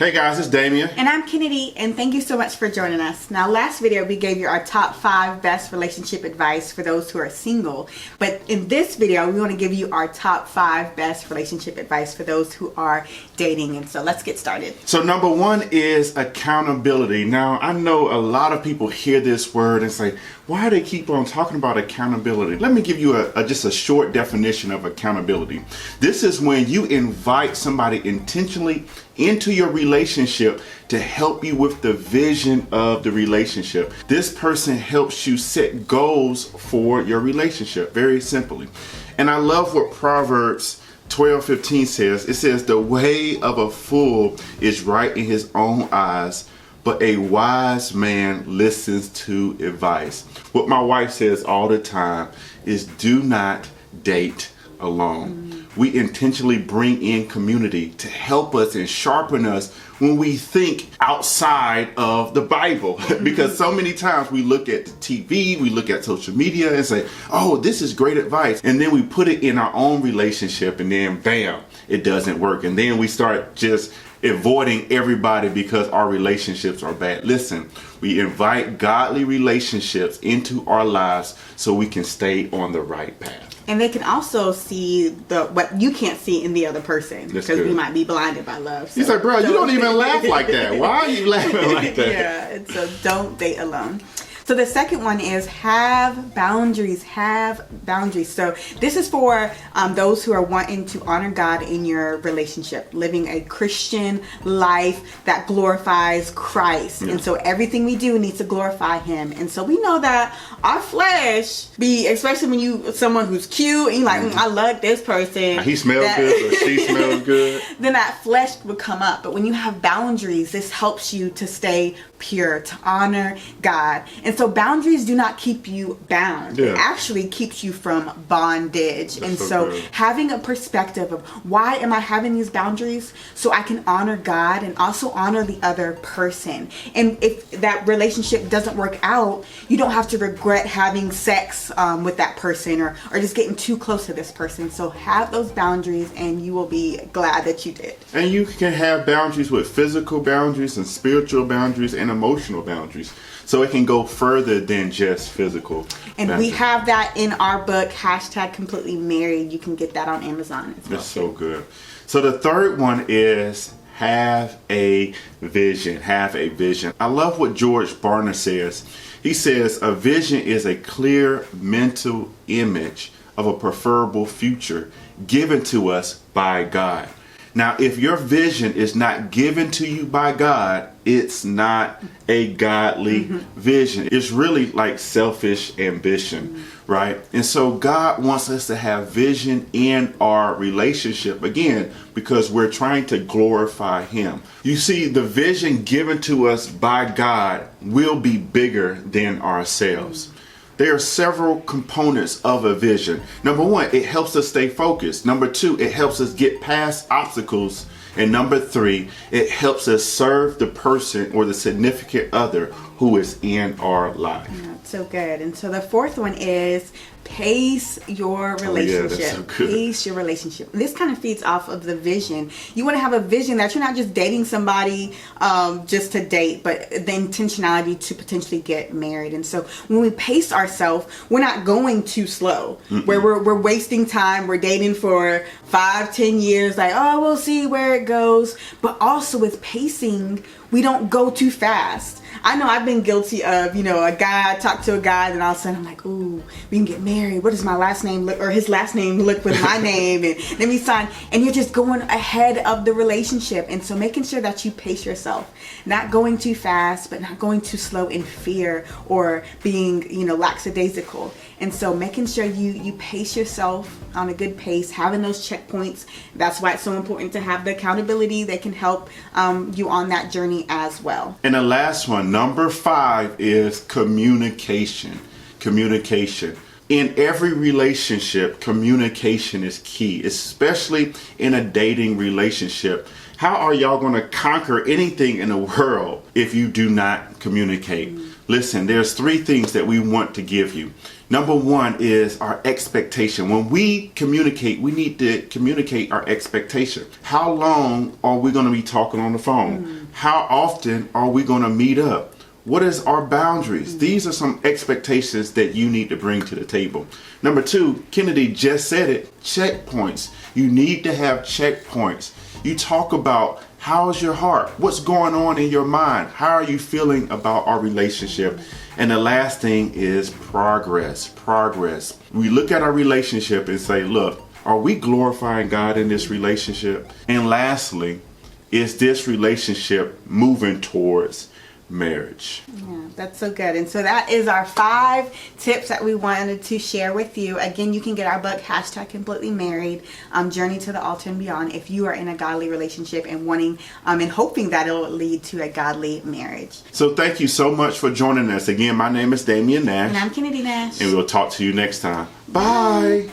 Hey guys, it's Damien. And I'm Kenady, and thank you so much for joining us. Now, last video we gave you our top 5 best relationship advice for those who are single. But in this video, we want to give you our top 5 best relationship advice for those who are dating. And so let's get started. So number 1 is accountability. Now, I know a lot of people hear this word and say, why do they keep on talking about accountability? Let me give you just a short definition of accountability. This is when you invite somebody intentionally into your relationship to help you with the vision of the relationship. This person helps you set goals for your relationship, very simply. And I love what Proverbs 12:15 says. It says, the way of a fool is right in his own eyes, but a wise man listens to advice. What my wife says all the time is, do not date alone. We intentionally bring in community to help us and sharpen us when we think outside of the Bible. Because so many times we look at the TV, we look at social media and say, oh, this is great advice. And then we put it in our own relationship and then bam, it doesn't work. And then we start just avoiding everybody because our relationships are bad. Listen, we invite godly relationships into our lives so we can stay on the right path. And they can also see what you can't see in the other person, because we might be blinded by love. He's like, bro, you don't even laugh like that. Why are you laughing like that? Yeah, and so don't date alone. So the second one is have boundaries. Have boundaries. So this is for those who are wanting to honor God in your relationship, living a Christian life that glorifies Christ. Yeah. And so everything we do needs to glorify Him. And so we know that our flesh, especially when you someone who's cute and you're like, I love this person. He smells good or she smells good. Then that flesh would come up. But when you have boundaries, this helps you to stay pure, to honor God. And so boundaries do not keep you bound. Yeah. It actually keeps you from bondage. That's and so having a perspective of, why am I having these boundaries? So I can honor God and also honor the other person. And if that relationship doesn't work out, you don't have to regret having sex with that person or just getting too close to this person. So have those boundaries and you will be glad that you did. And you can have boundaries with physical boundaries and spiritual boundaries and emotional boundaries. So it can go further than just physical. And boundaries. We have that in our book, #Completely Married. You can get that on Amazon as well. That's so good. So the third one is have a vision. Have a vision. I love what George Barna says. He says, a vision is a clear mental image of a preferable future given to us by God. Now, if your vision is not given to you by God, it's not a godly vision. It's really like selfish ambition, right? And so God wants us to have vision in our relationship, again, because we're trying to glorify Him. You see, the vision given to us by God will be bigger than ourselves. There are several components of a vision. Number 1, it helps us stay focused. Number 2, it helps us get past obstacles. And number 3, it helps us serve the person or the significant other who is in our life. Yeah, so good. And so the fourth one is pace your relationship. Oh, yeah, that's so good. Pace your relationship. And this kind of feeds off of the vision. You want to have a vision that you're not just dating somebody just to date, but the intentionality to potentially get married. And so when we pace ourselves, we're not going too slow. Where we're wasting time. We're dating for 5-10 years, like, oh, we'll see where it goes. But also with pacing, we don't go too fast. I know I've been guilty of, a guy, talk to a guy, then all of a sudden I'm like, ooh, we can get married. What does my last name look, or his last name look with my name? And let me sign. And you're just going ahead of the relationship. And so making sure that you pace yourself, not going too fast, but not going too slow in fear or being, lackadaisical. And so making sure you pace yourself on a good pace, having those checkpoints. That's why it's so important to have the accountability that can help you on that journey as well. And the last one, number 5, is communication. Communication. In every relationship, communication is key, especially in a dating relationship. How are y'all going to conquer anything in the world if you do not communicate? Listen, there's three things that we want to give you. Number one is our expectation. When we communicate, we need to communicate our expectation. How long are we going to be talking on the phone? How often are we going to meet up? What is our boundaries? These are some expectations that you need to bring to the table. Number two, Kenady just said it, checkpoints. You need to have checkpoints. You talk about how's your heart? What's going on in your mind? How are you feeling about our relationship? And the last thing is progress. Progress. We look at our relationship and say, look, are we glorifying God in this relationship? And lastly, is this relationship moving towards marriage? Yeah, that's so good. And so that is our 5 tips that we wanted to share with you. Again, you can get our book, #CompletelyMarried, Journey to the Altar and Beyond, if you are in a godly relationship and wanting and hoping that it will lead to a godly marriage. So thank you so much for joining us. Again, my name is Damien Nash. And I'm Kenady Nash. And we'll talk to you next time. Bye.